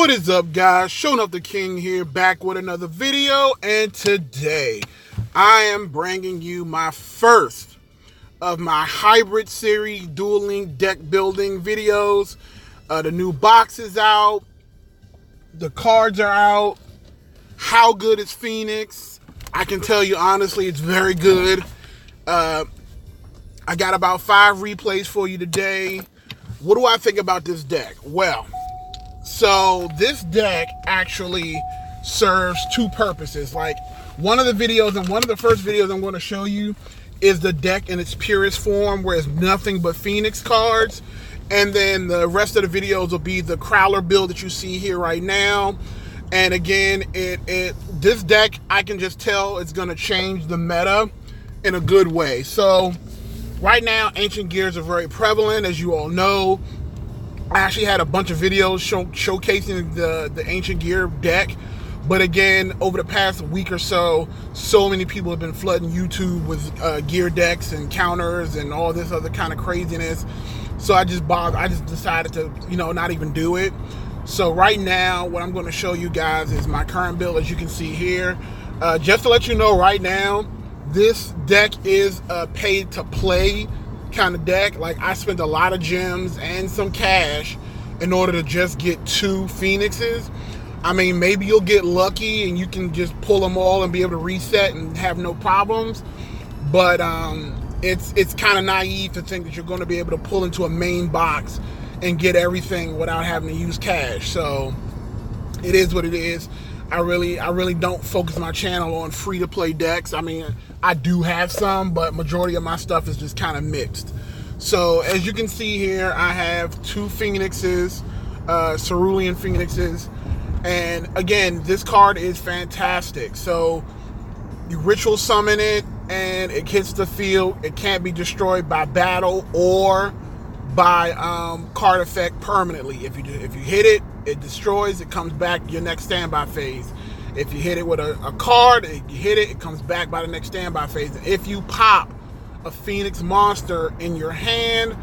What is up, guys? Showing up the King here, back with another video, and today I am bringing you my first of my hybrid series dueling deck building videos. The new box is out, the cards are out. How good is Phoenix? I can tell you honestly, it's very good. I got about 5 replays for you today. What do I think about this deck? Well, so this deck actually serves 2 purposes. Like, one of the videos and one of the first videos I'm going to show you is the deck in its purest form, where it's nothing but Phoenix cards. And then the rest of the videos will be the Crowler build that you see here right now. And again, this deck, I can just tell it's going to change the meta in a good way. So right now, Ancient Gears are very prevalent, as you all know. I actually had a bunch of videos showcasing the Ancient Gear deck. But again, over the past week or so many people have been flooding YouTube with gear decks and counters and all this other kind of craziness. So I just decided to, not even do it. So right now, what I'm going to show you guys is my current build, as you can see here. Just to let you know right now, this deck is a pay-to-play kind of deck. Like, I spent a lot of gems and some cash in order to just get 2 Phoenixes. I mean, maybe you'll get lucky and you can just pull them all and be able to reset and have no problems. But it's kind of naive to think that you're going to be able to pull into a main box and get everything without having to use cash. So it is what it is. I really don't focus my channel on free-to-play decks. I mean, I do have some, but majority of my stuff is just kind of mixed. So as you can see here, I have 2 Phoenixes, Cerulean Phoenixes. And again, this card is fantastic. So you ritual summon it and it hits the field. It can't be destroyed by battle or by card effect permanently. If you hit it, it destroys, it comes back your next standby phase. If you hit it with a card, you hit it, it comes back by the next standby phase. If you pop a Phoenix monster in your hand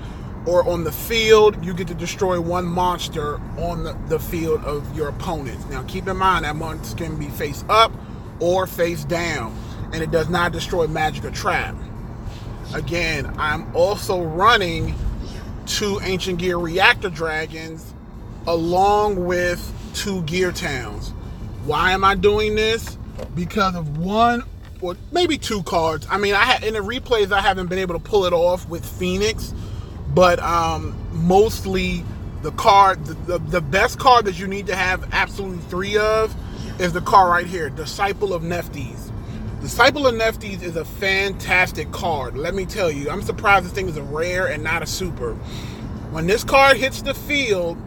or on the field, you get to destroy 1 monster on the field of your opponent. Now keep in mind that monster can be face up or face down, and it does not destroy magic or trap. Again, I'm also running 2 Ancient Gear Reactor Dragons along with 2 Gear Towns. Why am I doing this? Because of 1 or maybe 2 cards. I mean, in the replays I haven't been able to pull it off with Phoenix, but mostly the card, the best card that you need to have absolutely 3 of is the card right here, Disciple of Nephthys. Disciple of Nephthys is a fantastic card. Let me tell you, I'm surprised this thing is a rare and not a super. When this card hits the field,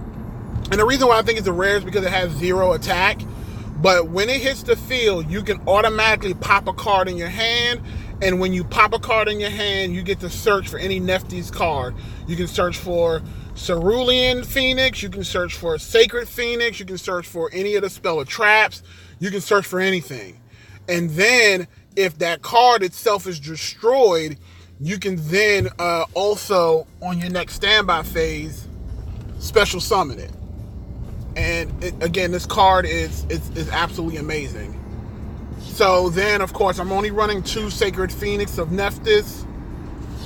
and the reason why I think it's a rare is because it has 0 attack, but when it hits the field, you can automatically pop a card in your hand, and when you pop a card in your hand, you get to search for any Nephthys card. You can search for Cerulean Phoenix, you can search for Sacred Phoenix, you can search for any of the spell of traps, you can search for anything. And then, if that card itself is destroyed, you can then also, on your next standby phase, special summon it. And again, this card is absolutely amazing. So then, of course, I'm only running 2 Sacred Phoenix of Nephthys.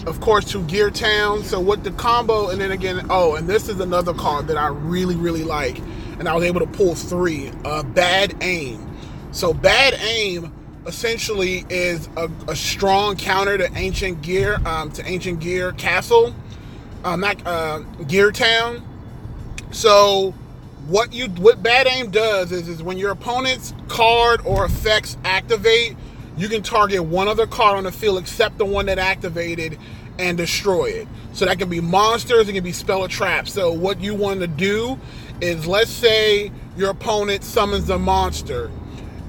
Of course, 2 Gear Towns. So what the combo, and then again, and this is another card that I really, really like. And I was able to pull 3. Bad Aim. So Bad Aim essentially is a strong counter to Ancient Gear, Castle, not Gear Town. So what Bad Aim does is when your opponent's card or effects activate, you can target 1 other card on the field except the one that activated and destroy it. So that can be monsters, it can be spell or traps. So what you want to do is, let's say your opponent summons a monster,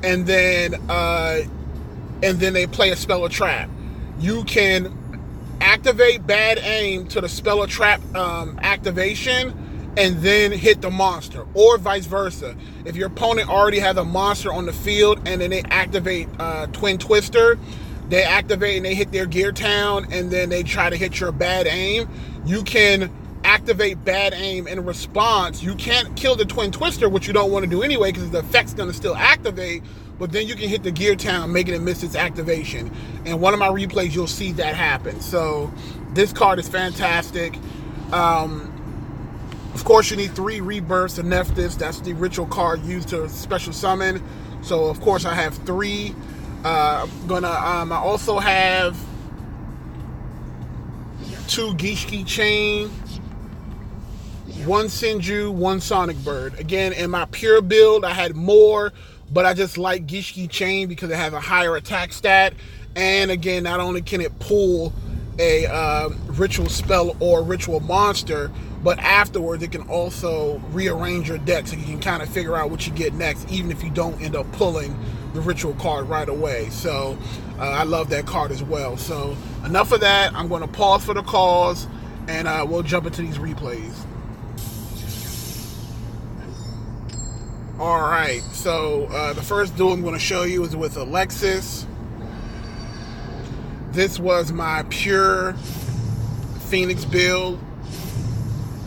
and then they play a spell or trap. You can activate Bad Aim to the spell or trap activation, and then hit the monster, or vice versa. If your opponent already has a monster on the field and then they activate Twin Twister, they activate and they hit their Gear Town, and then they try to hit your Bad Aim, you can activate bad aim in response. You can't kill the Twin Twister, which you don't want to do anyway because the effect's going to still activate, but then you can hit the Gear Town, making it miss its activation. And one of my replays, you'll see that happen. So this card is fantastic. Of course, you need 3 rebirths to nerf this. That's the ritual card used to special summon. So of course I have 3. I also have 2 Gishki Chain, 1 Senju, 1 Sonic Bird. Again, in my pure build, I had more, but I just like Gishki Chain because it has a higher attack stat. And again, not only can it pull a ritual spell or ritual monster, but afterwards it can also rearrange your deck so you can kind of figure out what you get next, even if you don't end up pulling the ritual card right away. So I love that card as well. So enough of that. I'm going to pause for the cause, and we'll jump into these replays. Alright, so the first duel I'm going to show you is with Alexis. This was my pure Phoenix build,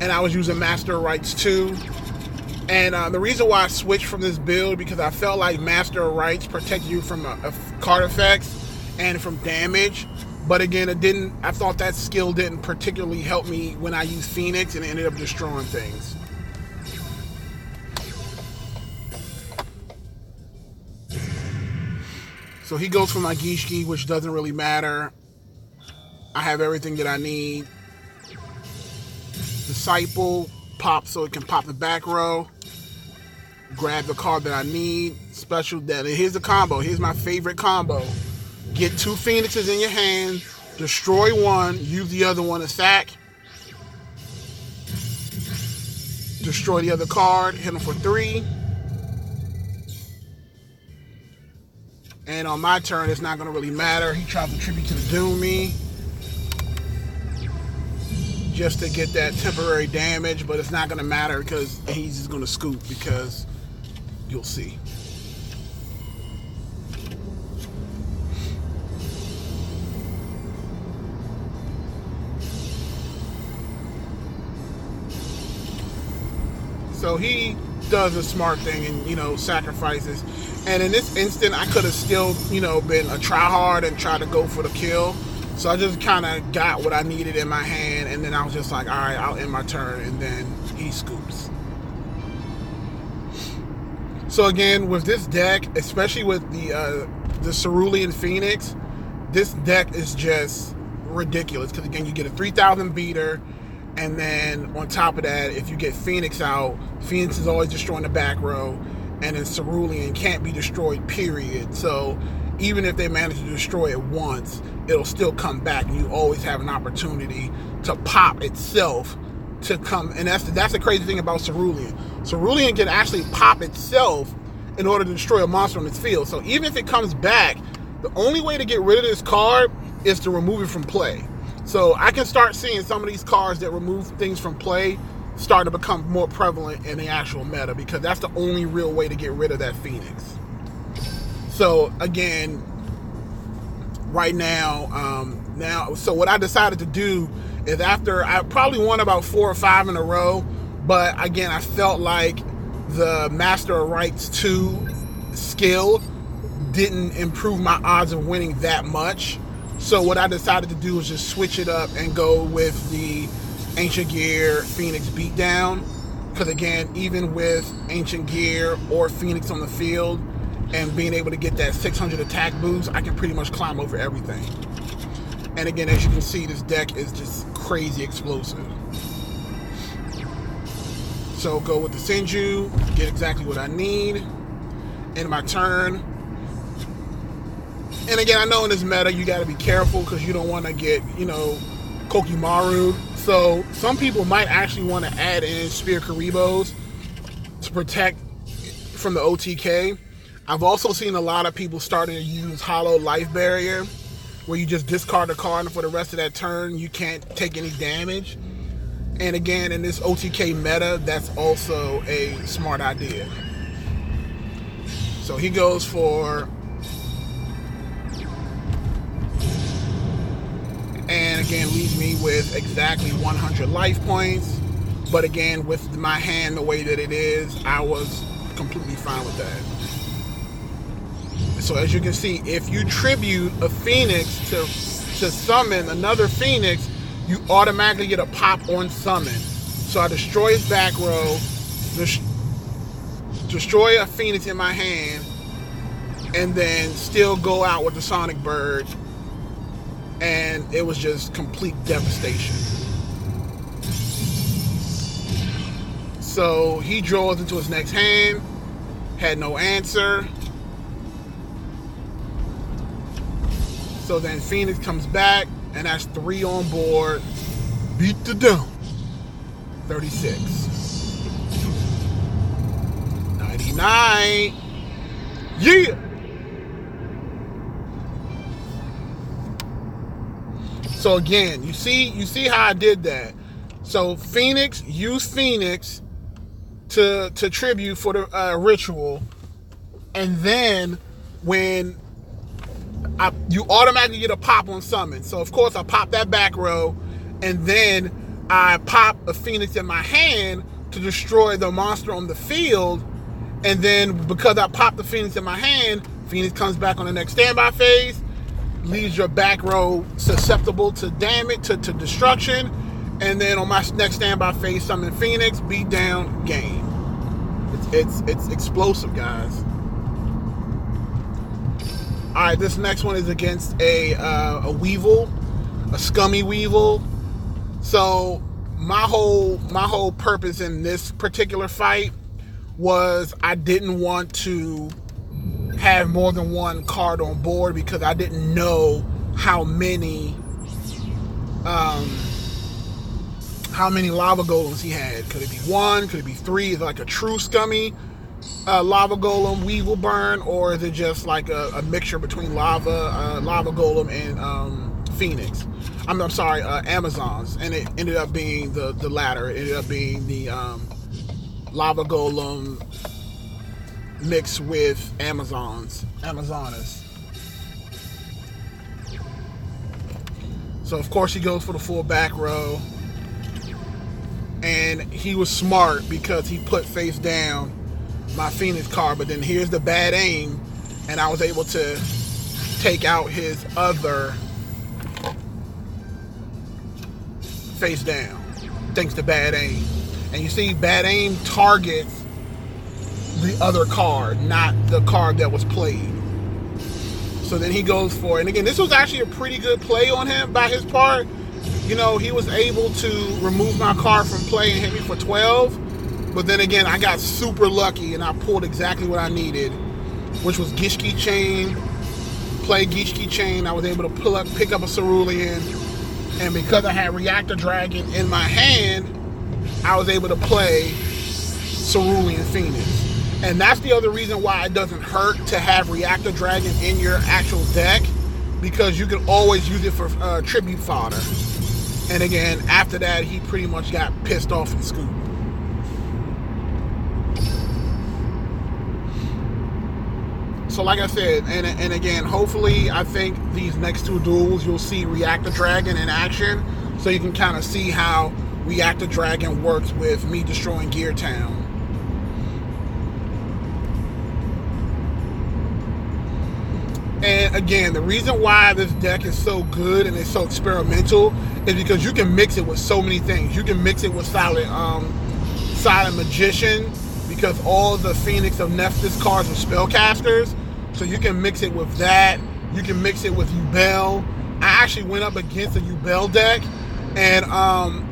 and I was using Master of Rites 2. And the reason why I switched from this build, because I felt like Master of Rites protected you from card effects and from damage. But again, I thought that skill didn't particularly help me when I used Phoenix, and it ended up destroying things. So he goes for my Gishki, which doesn't really matter. I have everything that I need. Disciple, pop so it can pop the back row. Grab the card that I need. Special that. Here's the combo. Here's my favorite combo. Get 2 Phoenixes in your hand. Destroy 1. Use the other one to sack. Destroy the other card. Hit him for 3. And on my turn, it's not going to really matter. He tries to tribute to the Doom Me just to get that temporary damage, but it's not going to matter because he's just going to scoop, because you'll see. So he does a smart thing and, sacrifices. And in this instant, I could have still, been a tryhard and try to go for the kill. So I just kind of got what I needed in my hand, and then I was just like, all right, I'll end my turn, and then he scoops. So again, with this deck, especially with the Cerulean Phoenix, this deck is just ridiculous. Because again, you get a 3,000 beater, and then on top of that, if you get Phoenix out, Phoenix is always destroying the back row, and then Cerulean can't be destroyed, period. So even if they manage to destroy it once, it'll still come back, and you always have an opportunity to pop itself to come. And that's the crazy thing about Cerulean. Cerulean can actually pop itself in order to destroy a monster on its field. So even if it comes back, the only way to get rid of this card is to remove it from play. So I can start seeing some of these cards that remove things from play start to become more prevalent in the actual meta, because that's the only real way to get rid of that Phoenix. So again, right now, so what I decided to do is, after I probably won about 4 or 5 in a row, but again, I felt like the Master of Rites 2 skill didn't improve my odds of winning that much. So what I decided to do was just switch it up and go with the Ancient Gear Phoenix Beatdown. Because again, even with Ancient Gear or Phoenix on the field and being able to get that 600 attack boost, I can pretty much climb over everything. And again, as you can see, this deck is just crazy explosive. So go with the Senju, get exactly what I need. End my turn. And again, I know in this meta, you got to be careful because you don't want to get, Kokimaru. So some people might actually want to add in Spear Karibos to protect from the OTK. I've also seen a lot of people starting to use Hollow Life Barrier, where you just discard a card and for the rest of that turn, you can't take any damage. And again, in this OTK meta, that's also a smart idea. So he goes for and again leaves me with exactly 100 life points. But again, with my hand the way that it is, I was completely fine with that. So as you can see, if you tribute a Phoenix to summon another Phoenix, you automatically get a pop on summon. So I destroy his back row, destroy a Phoenix in my hand, and then still go out with the Sonic Bird, and it was just complete devastation. So he draws into his next hand, had no answer. So then Phoenix comes back, and that's 3 on board. Beat the down. 36. 99. Yeah! So again, you see how I did that. So Phoenix, use Phoenix to tribute for the ritual, and then when you automatically get a pop on summon. So of course I pop that back row, and then I pop a Phoenix in my hand to destroy the monster on the field, and then because I popped the Phoenix in my hand, Phoenix comes back on the next standby phase, leaves your back row susceptible to damage, to destruction, and then on my next standby phase, summon Phoenix, beat down, game. It's explosive, guys. All right, this next one is against a Weevil, a scummy Weevil. So my whole purpose in this particular fight was I didn't want to have more than one card on board because I didn't know how many lava golems he had. Could it be 1? Could it be 3? Is it like a true scummy lava golem Weevil burn, or is it just like a mixture between lava golem and Phoenix? I'm sorry, Amazons, and it ended up being the latter. It ended up being the lava golem mixed with Amazonas. So of course he goes for the full back row, and he was smart because he put face down my Phoenix card, but then here's the bad aim, and I was able to take out his other face down thanks to bad aim. And you see bad aim targets the other card, not the card that was played. So then he goes for it, and again, this was actually a pretty good play on him by his part. You know, he was able to remove my card from play and hit me for 12. But then again, I got super lucky and I pulled exactly what I needed, which was Gishki Chain. Play Gishki Chain. I was able to pick up a Cerulean, and because I had Reactor Dragon in my hand, I was able to play Cerulean Phoenix. And that's the other reason why it doesn't hurt to have Reactor Dragon in your actual deck, because you can always use it for tribute fodder. And again, after that, he pretty much got pissed off and scooped. So like I said, and again, hopefully I think these next 2 duels you'll see Reactor Dragon in action, so you can kind of see how Reactor Dragon works with me destroying Gear Town. And again, the reason why this deck is so good and it's so experimental is because you can mix it with so many things. You can mix it with Silent Magician, because all the Phoenix of Nephthys cards are spellcasters. So you can mix it with that. You can mix it with Yubel. I actually went up against a Yubel deck, and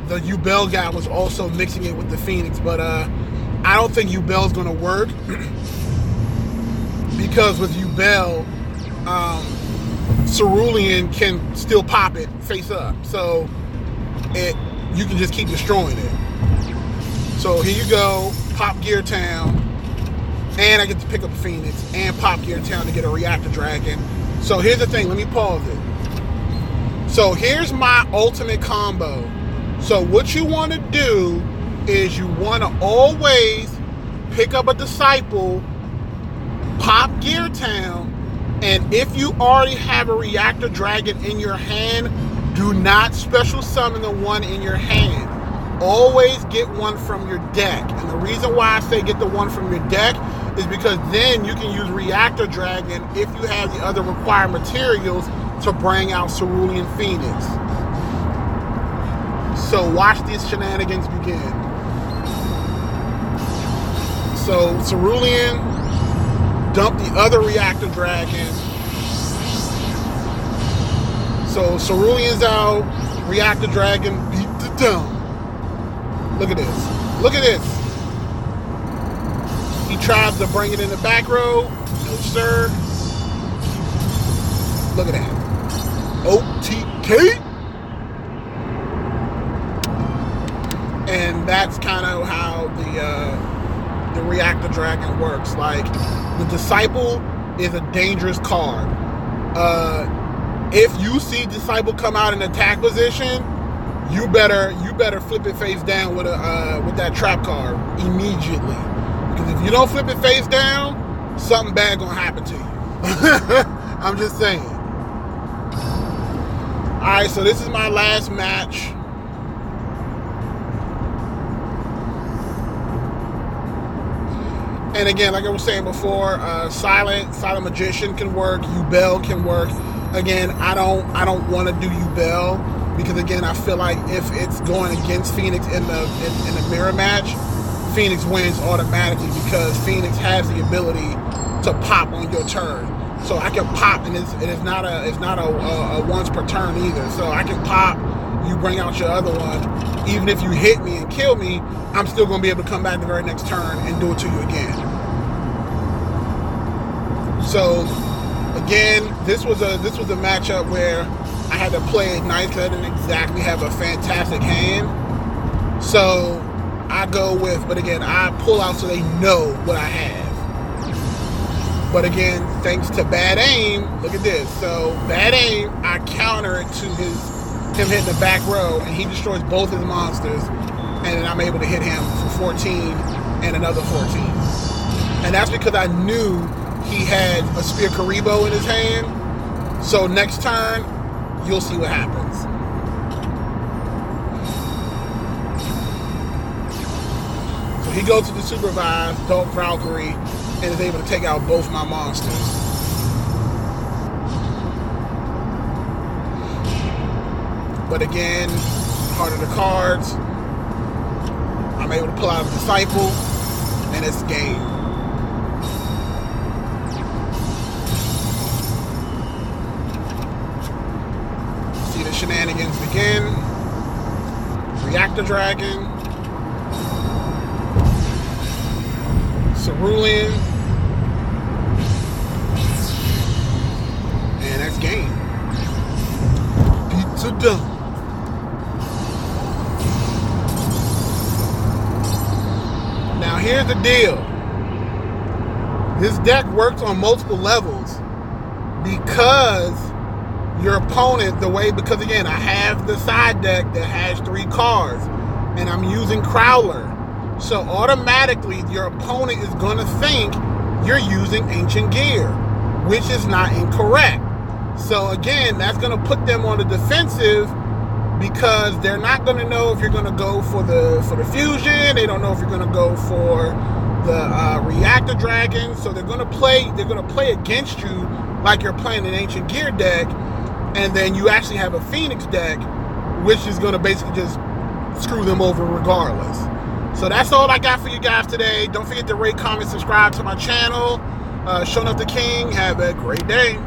the Yubel guy was also mixing it with the Phoenix, but I don't think Yubel's going to work because with Yubel, Cerulean can still pop it face up, so you can just keep destroying it. So here you go, pop Gear Town, and I get to pick up a Phoenix and pop Gear Town to get a Reactor Dragon. So here's the thing, let me pause it. So here's my ultimate combo. So what you want to do is you want to always pick up a Disciple, pop Gear Town, and if you already have a Reactor Dragon in your hand, Do not special summon the one in your hand. Always get one from your deck. And the reason why I say get the one from your deck is because then you can use Reactor Dragon if you have the other required materials to bring out Cerulean Phoenix. So watch these shenanigans begin. So Cerulean, dump the other Reactor Dragon. So Cerulean's out, Reactor Dragon beat the dump. Look at this. Look at this. He tries to bring it in the back row. No, sir. Look at that. OTK. And that's kind of how the Reactor Dragon works. Like, the Disciple is a dangerous card. If you see Disciple come out in attack position, you better flip it face down with that trap card immediately. Because if you don't flip it face down, something bad gonna happen to you. I'm just saying. Alright, so this is my last match. And again, like I was saying before, Silent Magician can work, Yubel can work. Again, I don't want to do Yubel because again, I feel like if it's going against Phoenix in the mirror match, Phoenix wins automatically because Phoenix has the ability to pop on your turn. So I can pop, and it's not a once per turn either. So I can pop, you bring out your other one. Even if you hit me and kill me, I'm still gonna be able to come back the very next turn and do it to you again. So again, this was a matchup where I had to play it nice because I didn't exactly have a fantastic hand. So I go with, but again, I pull out so they know what I have. But again, thanks to bad aim, look at this. So bad aim, I counter it to him hitting the back row, and he destroys both his monsters, and then I'm able to hit him for 14 and another 14. And that's because I knew he had a Spear Karibo in his hand. So next turn, you'll see what happens. So he goes to the supervised Dark Valkyrie and is able to take out both my monsters. But again, heart of the cards, I'm able to pull out a Disciple, and it's game. See the shenanigans begin. Reactor Dragon, Cerulean, and that's game. Pizza done. Now here's the deal. This deck works on multiple levels because your opponent, because again, I have the side deck that has 3 cards and I'm using Crowler. So automatically your opponent is going to think you're using Ancient Gear, which is not incorrect. So again, that's going to put them on the defensive because they're not going to know if you're going to go for the fusion. They don't know if you're going to go for the Reactor Dragon. So they're going to play against you like you're playing an Ancient Gear deck, and then you actually have a Phoenix deck, which is going to basically just screw them over regardless. So that's all I got for you guys today. Don't forget to rate, comment, subscribe to my channel. Showing Up the King. Have a great day.